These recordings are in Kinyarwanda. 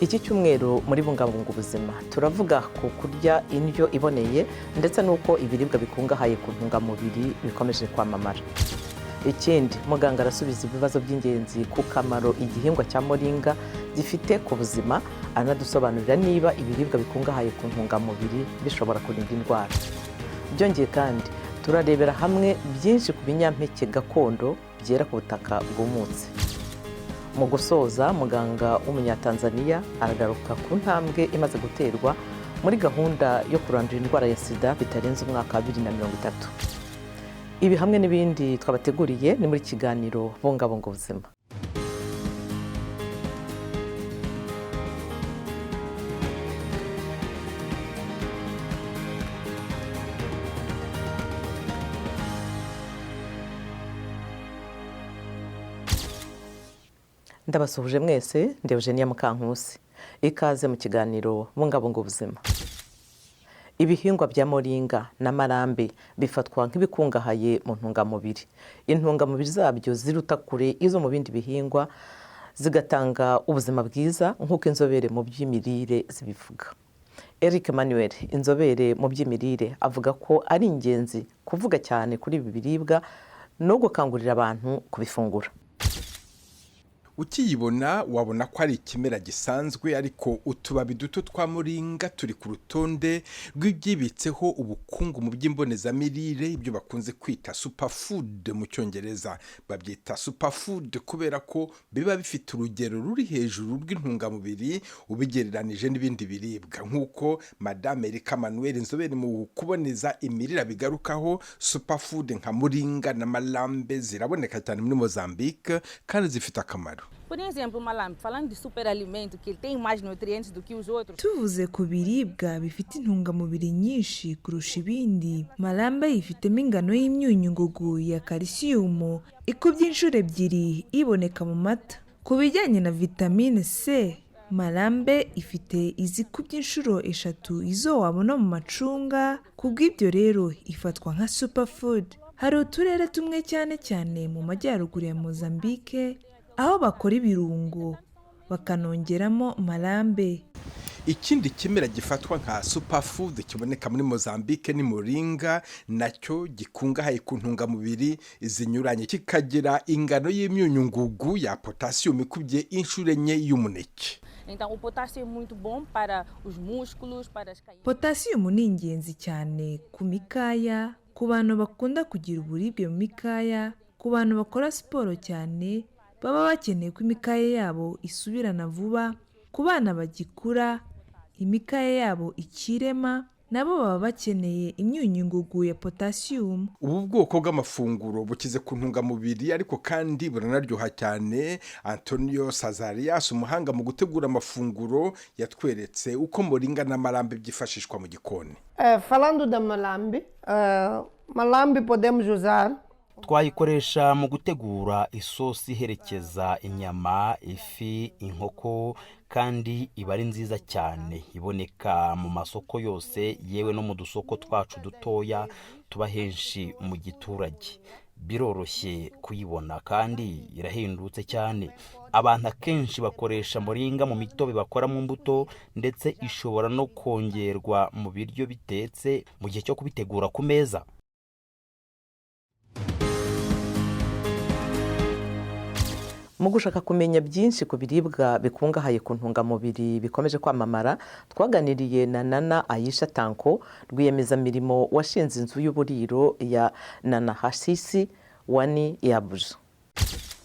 Iki cyumweru muri Bungabunga Ubuzima turavuga ku kurya indyo iboneye ndetse n'uko ibiribwa bikungahaye ku ntungamubiri bikomeje kwamamara. Ikindi, muganga arasubiza ibibazo by'ingenzi ku kamaro igihingwa cya Moringa gifite ku buzima, anadusobanurira niba ibiribwa bikungahaye ku ntungamubiri bishobora kurinda indwara. Byongeye kandi turarebera hamwe byinshi ku binyampeke gakondo byera ku butaka bwumutse. Mu gusoza, muganga w'umunyatanzania aragaruka ku ntambwe imaze guterwa muri gahunda yo kurandura indwara ya SIDA bitarenze umwaka wa 2030. Ibi hamwe n'ibindi twabateguriye ni muri kiganiro Bungabunga Ubuzima. Ndabasuhuje mwese, ndi Eugenia Mukankusi. Ikaze mu kiganiro Bungabunga Ubuzima. Ibihingwa bya Moringa na marambe bifatwa nk'ibikungahaye mu ntungamubiri. Intungamubiri zabyo ziruta kure izo mu bindi bihingwa, zigatanga ubuzima bwiza nk'uko inzobere mu by'imirire zibivuga. Eric Manuel, inzobere mu by'imirire, avuga ko ari ingenzi kuvuga cyane kuri ibi biribwa no gukangurira abantu kubifungura. Ukiyibona wabona ko ari ikimera gisanzwe, ariko utubabi duto twa Moringa turi ku rutonde rw'ibyibitseho ubukungu mu by'imbonezamirire, ibyo bakunze kwita superfood mu Cyongereza. Babyita superfood kubera ko biba bifite urugero ruri hejuru rw'intungamubiri ubigereranije n'ibindi biribwa. Nk'uko Madame Eric Manuel, inzobere mu kuboneza imirire, bigarukaho, superfood nka Moringa na marambe ziraboneka cyane muri Mozambique kandi zifite akamaro. Por exemplo, malambe, falando de superalimento, que ele tem mais nutrientes do que os outros. Tuvuze ku biribwa bifite intungamubiri nyinshi kurusha ibindi, malambe ifitemo ingano y'imyunyungugu ya calcium ikubye inshuro 2 iboneka mu mata. Ku bijyanye na vitamine C, malambe ifite izikubye inshuro 3 izo wabona mu macunga. Kubw'ibyo rero ifatwa nka superfood. Hari uturere tumwe cyane mu majyaruguru ya Mozambique aho bakora ibirungo bakanongeramo malambe. Ikindi kimera gifatwa nka superfood kiboneka muri Mozambique ni Moringa, nacyo gikungahaye ku ntungamubiri zinyuranye, kikagira ingano y'imyunyungugu ya potassium ikubye inshuro 4 y'umuneke. Então, o potássio é muito bom para os músculos, para as caídas. Potassium ni ingenzi cyane ku mikaya, ku bantu bakunda kugira uburibwe mu mikaya, ku bantu bakora siporo cyane, baba bakeneye ko imikaya yabo isubirana vuba, ku bana bagikura imikaya yabo ikirema, nabo baba bakeneye imyunyungugu ya potassium. Ubu bwoko bw'amafunguro bukize ku ntungamubiri, ariko kandi buranaryoha cyane. Antonio Sazarias, umuhanga mu gutegura amafunguro, yatweretse uko Moringa na marambe byifashishwa mu gikoni. Falando da malambe, malambe podemos usar. Twayikoresha mu gutegura isosi iherekeza inyama, ifi, inkoko, kandi iba ari nziza cyane. Iboneka mu masoko yose, yewe no mu dusoko twacu dutoya tuba henshi mu giturage. Biroroshye kuyibona kandi irahendutse cyane. Abantu akenshi bakoresha Moringa mu mitobe bakora mu mbuto, ndetse ishobora no kongerwa mu biryo bitetse mu gihe cyo kubitegura ku meza. Mu gushaka kumenya byinshi ku biribwa bikungahaye ku ntungamubiri bikomeje kwamamara, twaganiriye na Nana Aisha Tanko, rwiyemezamirimo washinze inzu y'uburiro ya Nana Hasisi Wani Yabuja.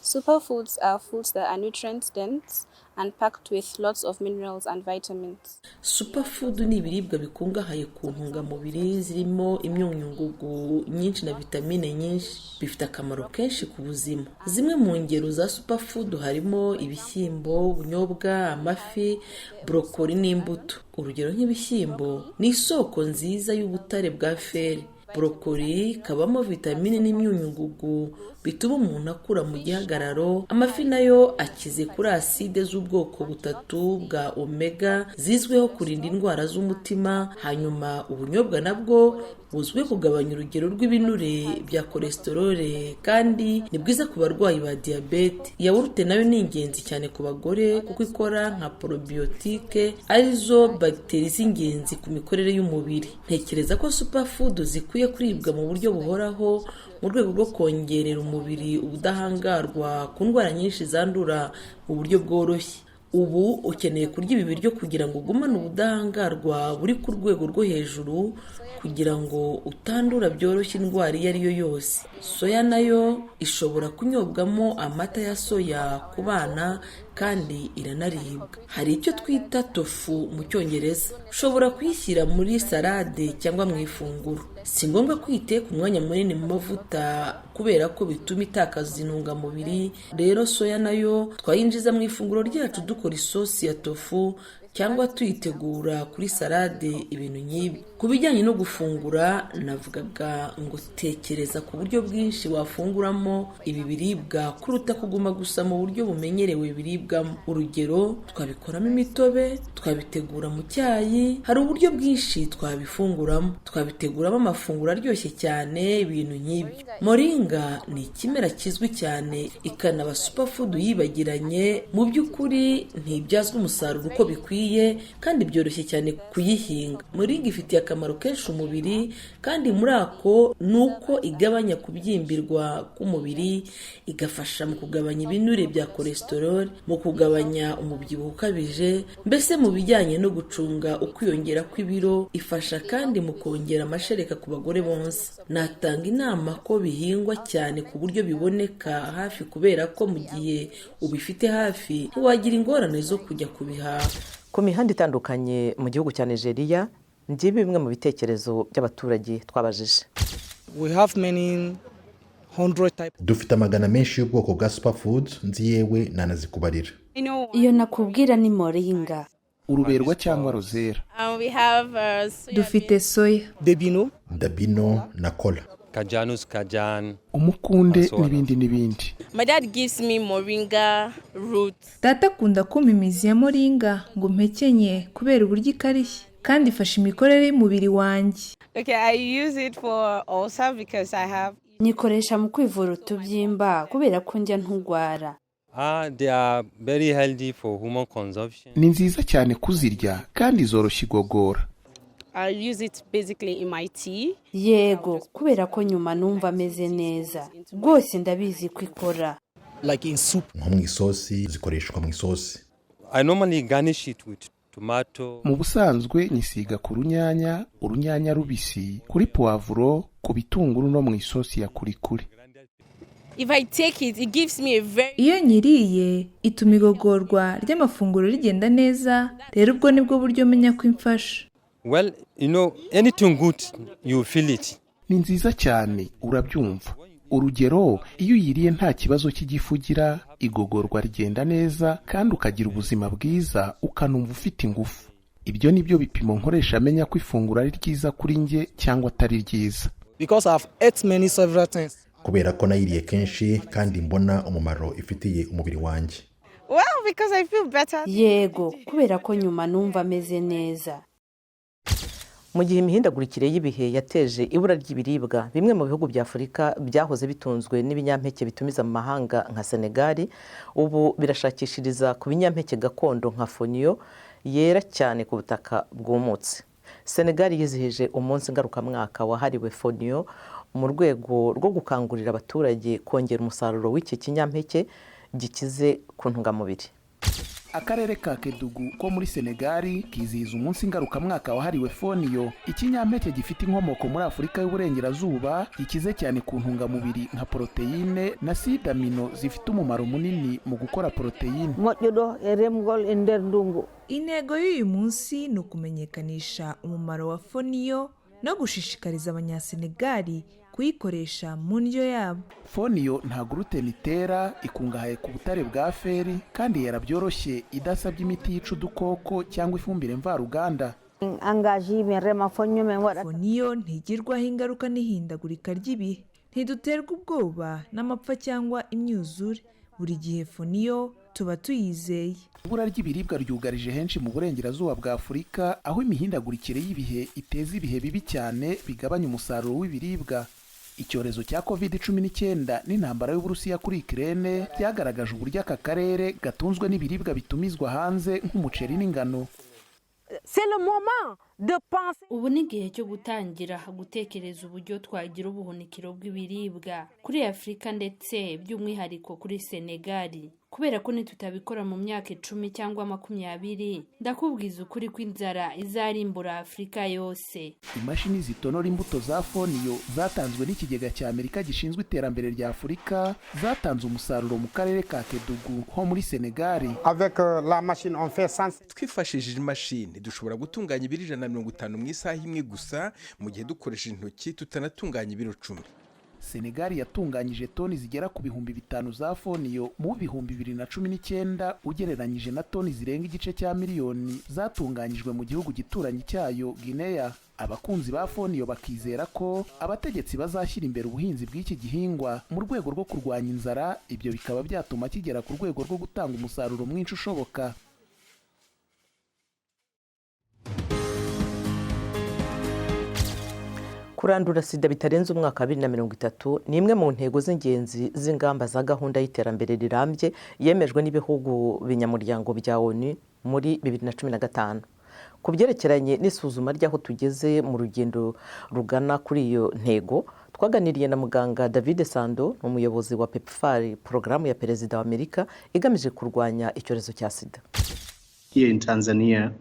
Superfoods are foods that are nutrient dense and packed with lots of minerals and vitamins. Superfood ni ibiribwa bikungahaye ku ntungamubiri zirimo imyunyungugu nyinshi na vitamine nyinshi, bifite akamaro kenshi ku buzima. Zimwe mu ngero za superfood harimo ibishyimbo, ubunyobwa, amafi, brokoli n'imbuto. Urugero nk'ibishyimbo ni isoko nziza y'ubutare bwa fer. Brokoli kabamo vitamine n'imyunyungugu bituma umuntu akura mu gihagararo. Amafi nayo akize kuri aside z'ubwoko 3 bwa omega zizweho kurinda indwara z'umutima. Hanyuma ubunyobwa nabwo buzwiho kugabanya urugero rw'ibinure bya cholesterole kandi ni bwiza ku barwayi ba diyabete. Yawurute nayo ni ingenzi cyane ku bagore kuko ikora nka probiotique arizo bagiteri z'ingenzi ku mikorere y'umubiri. Ntekereza ko superfood zikwiye kuribwa mu buryo buhoraho mu rwego rwo kongerera umubiri ubudahangarwa ku ndwara nyinshi zandura mu buryo bworoshye. Ubu ukeneye kurya ibi biryo kugira ngo ugumane ubudahangarwa buri ku rwego rwo hejuru kugira ngo utandura byoroshye indwara iyo ari yo yose. Soya nayo ishobora kunyobwamo amata ya soya ku bana kandi iranaribwa. Hari icyo twita tofu mu cyongereza. Ushobora kuyishyira muri salade cyangwa mu ifunguro. Si ngombwa kwiteka umwanya munini mu mavuta kubera ko bituma itakaza intungamubiri. Rero soya nayo twayinjiza mu ifunguro ryacu dukora isosi ya tofu cyangwa tuyitegura kuri salade, ibintu nk'ibi. Ku bijyanye no gufungura, navugaga ngo tekereza ku buryo bwinshi wafunguramo ibi biribwa kuruta kuguma gusa mu buryo bumenyerewe biribwamo. Urugero, twabikoramo imitobe, twabitegura mu cyayi, hari uburyo bwinshi twabifunguramo, twabiteguramo amafunguro aryoshye cyane, ibintu nk'ibyo. Moringa ni ikimera kizwi cyane ikanaba superfood yibagiranye. Mu by'ukuri ntibyazwa umusaruro uko bikwiye kandi byoroshye cyane kuyihinga. Moringa ifitiye akamaro kenshi umubiri kandi muri ako ni uko igabanya kubyimbirwa k'umubiri, igafasha mu kugabanya ibinure bya cholesterol, mu kugabanya umubyibuho ukabije, mbese mu bijyanye no gucunga ukwiyongera kw'ibiro. Ifasha kandi mu kongera amashereka ku bagore bonsa. Natanga inama ko bihingwa cyane ku buryo biboneka hafi kubera ko mu gihe ubifite hafi ntiwagira ingorane zo kujya kubihaha. Ku mihanda itandukanye mu gihugu cya Nigeria, ngibi bimwe mu bitekerezo by'abaturage twabajije. Dufite amagana menshi y'ubwoko bwa superfoods, nzi yewe nanazikubarira. Iyo nakubwira ni moringa, uruberwa cyangwa rozera. Dufite soya, dabino na kola, umukunde n'ibindi n'ibindi. My dad gives me moringa root. Data akunda kumpa imizi ya moringa ngo mpekenye kubera uburyo ikarishye kandi ifasha imikorere y'umubiri wanjye. Okay, I use it for ulcer because I have. Nyikoresha mu kwivura utubyimba kubera ko njya ntugwara. They are very healthy for human consumption. Ni nziza cyane kuzirya kandi zoroshye igogora. I use it basically in my tea. Yego, kubera ko nyuma numva ameze neza. Rwose ndabizi ko ikora. Like in soup. Nko mu isosi, zikoreshwa mu isosi. I normally garnish it with tomato. Mu busanzwe nyisiga ku urunyanya rubisi, kuri poivro, ku bitunguru no mu isosi ya kurikuri. If I take it, it gives me a very. Iyo nyiriye ituma igogorwa ry'amafunguro rigenda neza, rero ubwo nibwo buryo menya ko imfasha. Well, anything good, you feel it. Ni nziza cyane, urabyumva. Urugero, iyo uyiriye nta kibazo cy'igifugira, igogorwa rigenda neza kandi ukagira ubuzima bwiza, ukanumva ufite ingufu. Ibyo nibyo bipimo nkoresha menya ko ifunguro ari ryiza kuri nge cyangwa atari ryiza. Because I've ate many several things. Kubera ko nayiriye kenshi kandi mbona umumaro ifitiye umubiri wanjye. Well, because I feel better. Yego, kubera ko nyuma numva ameze neza. Mu gihe imihindagurikire y'ibihe yateje ibura ry'ibiribwa, bimwe mu bihugu bya Afurika byahoze bitunzwe n'ibinyampeke bitumiza mu mahanga nka Senegal, ubu birashakishiriza ku binyampeke gakondo nka fonio yera cyane ku butaka bwumutse. Senegal yizihije umunsi ngarukamwaka wahariwe fonio mu rwego rwo gukangurira abaturage kongera umusaruro w'iki kinyampeke gikize ku ntungamubiri. Akarere ka Kedugu ko muri Senegal kizihiza umunsi ngarukamwaka wahariwe fonio, ikinyampeke gifite inkomoko muri Afurika y'Uburengerazuba, gikize cyane ku ntungamubiri nka proteine na SIDA amino zifite umumaro munini mu gukora proteine. Intego y'uyu munsi ni ukumenyekanisha umumaro wa fonio no gushishikariza abanyasenegali kuyikoresha mu ndyo yabo. Fonio nta gluten itera, ikungahaye ku butare bwa feri kandi yarabyoroshye, idasabye imiti yica udukoko cyangwa ifumbire mvaruganda. Fonio ntigirwaho ingaruka n'ihindagurika ry'ibihe, ntiduterwa ubwoba n'amapfa cyangwa imyuzure. Buri gihe fonio tuba tuyizeye. Ibura ry'ibiribwa ryugarije henshi mu burengerazuba bwa Afurika, aho imihindagurikire y'ibihe iteza ibihe bibi cyane bigabanya umusaruro w'ibiribwa. Icyorezo cya COVID-19 n'intambara y'Uburusiya kuri Ukraine byagaragaje uburyo aka karere gatunzwe n'ibiribwa bitumizwa hanze nk'umuceri n'ingano. Ubu ni igihe cyo gutangira gutekereza uburyo twagira ubuhunikiro bw'ibiribwa kuri Afurika ndetse by'umwihariko kuri Senegali, kubera ko nitutabikora mu myaka 10 cyangwa 20 ndakubwiza ukuri kw'inzara izarimbura Afurika yose. Imashini zitonora imbuto za foniyo zatanzwe n'ikigega cy'Amerika gishinzwe iterambere rya Afurika zatanze umusaruro mu karere ka Kedugu ho muri Senegali. Avec la machine on fait sans. Twifashishije imashini dushobora gutunganya ibiro 150 mu isaha imwe gusa, mu gihe dukoresheje intoki tutanatunganya ibiro 10. Senegali yatunganyije toni zigera ku 5,000 za foniyo mu 2019 ugereranyije na toni zirenga igice cya miliyoni zatunganyijwe mu gihugu gituranyi cyayo Guinea. Abakunzi ba foniyo bakizera ko abategetsi bazashyira imbere ubuhinzi bw'iki gihingwa mu rwego rwo kurwanya inzara, ibyo bikaba byatuma kigera ku rwego rwo gutanga umusaruro mwinshi ushoboka. Kurandura SIDA bitarenze umwaka 2030 ni imwe mu ntego z'ingenzi z'ingamba za gahunda y'iterambere rirambye yemejwe n'ibihugu binyamuryango bya ONU muri 2015. Ku byerekeranye n'isuzuma ry'aho tugeze mu rugendo rugana kuri iyo ntego, twaganiriye na muganga David Sando, umuyobozi wa PEPFAR, porogaramu ya Perezida wa Amerika igamije kurwanya icyorezo cya SIDA. Here in Tanzania,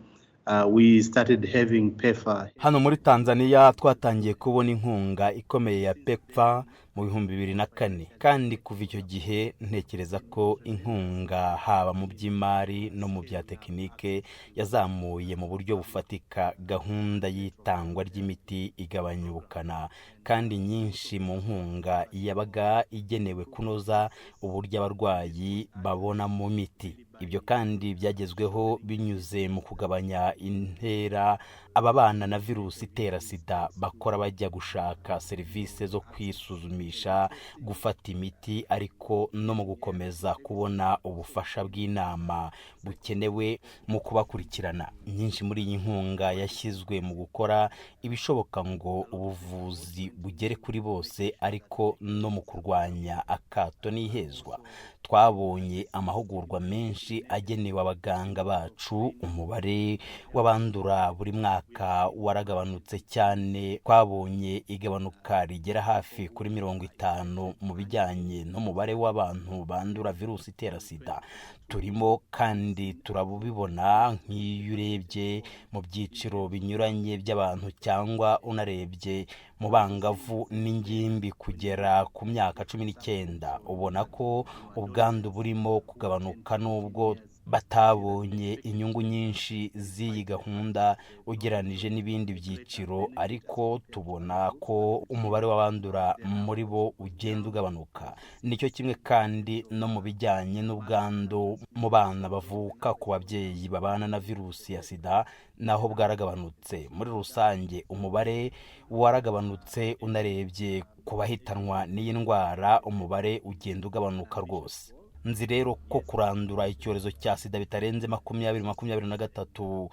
we started having PEPFAR. Hano muri Tanzania twatangiye kubona inkunga ikomeye ya PEPFAR mu 2004, kandi kuva icyo gihe ntekereza ko inkunga haba mu by'imari no mu bya tekinike yazamuye mu buryo bufatika. Gahunda y'itangwa ry'imiti igabanya ubukana, kandi nyinshi mu nkunga yabaga igenewe kunoza uburyo abarwayi babona mu miti. Ibyo kandi byagezweho binyuze mu kugabanya intera ababana na virusi itera SIDA bakora bajya gushaka serivisi zo kwisuzumisha, gufata imiti, ariko no mu gukomeza kubona ubufasha bw'inama bukenewe mu kubakurikirana. Nyinshi muri iyi nkunga yashyizwe mu gukora ibishoboka ngo ubuvuzi bugere kuri bose, ariko no mu kurwanya akato n'ihezwa. Twabonye amahugurwa menshi agenewe abaganga bacu. Umubare w'abandura buri mwaka waragabanutse cyane. Twabonye igabanuka rigera hafi kuri 50 mu bijyanye n'umubare w'abantu bandura virusi itera SIDA. Turimo kandi turabubibona nk'iyo urebye mu byiciro binyuranye by'abantu cyangwa unarebye mu bangavu n'ingimbi kugera ku myaka 19, ubona ko ubwandu burimo kugabanuka nubwo batabonye inyungu nyinshi z'iyi gahunda ugeranije n'ibindi byiciro, ariko tubona ko umubare w'abandura muri bo ugenda ugabanuka. Nicyo kimwe kandi no mu bijyanye n'ubwandu mu bana bavuka ku babyeyi babana na virusi ya SIDA, naho bwaragabanutse. Muri rusange umubare waragabanutse. Unarebye ku bahitanwa n'iyi ndwara umubare ugenda ugabanuka rwose. Nzi rero ko kurandura icyorezo cya SIDA bitarenze 2023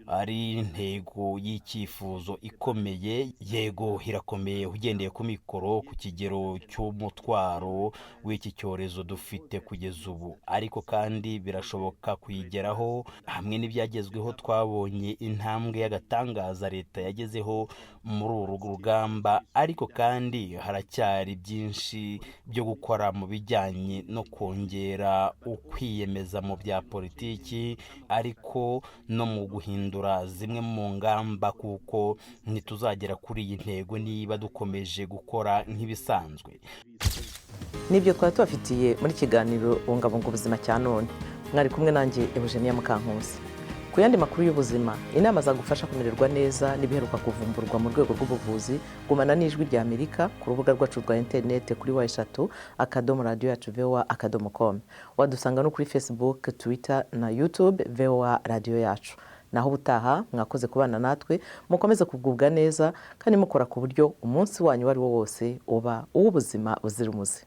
ari intego y'icyifuzo ikomeye. Yego hirakomeye ugendeye ku mikoro ku kigero cy'umutwaro w'iki cyorezo dufite kugeza ubu, ariko kandi birashoboka kuyigeraho. Hamwe n'ibyagezweho twabonye intambwe y'agatangaza leta yagezeho muri uru rugamba, ariko kandi haracyari byinshi byo gukora mu bijyanye no kongera ukwiyemeza mu bya politiki, ariko no mu guhindura zimwe mu ngamba, kuko ntituzagera kuri iyi ntego niba dukomeje gukora nk'ibisanzwe. Nibyo twari tubafitiye muri kiganiro Bungabunga Ubuzima cya none. Mwari kumwe nanjye Eugenia Mukankusi. Ku yandi makuru y'ubuzima, inama zagufasha kumererwa neza n'ibiheruka kuvumburwa mu rwego rw'ubuvuzi, gumana n'ijwi ry'Amerika ku rubuga rwacu rwa interineti kuri wa3.radiyoyacu.com. Wadusanga no kuri Facebook, Twitter na YouTube VOA Radiyoyacu. Naho ubutaha mwakoze kubana natwe, mukomeze kugubwa neza kandi mukora ku buryo umunsi wanyu wari wo wose uba uw'ubuzima buzira umuze.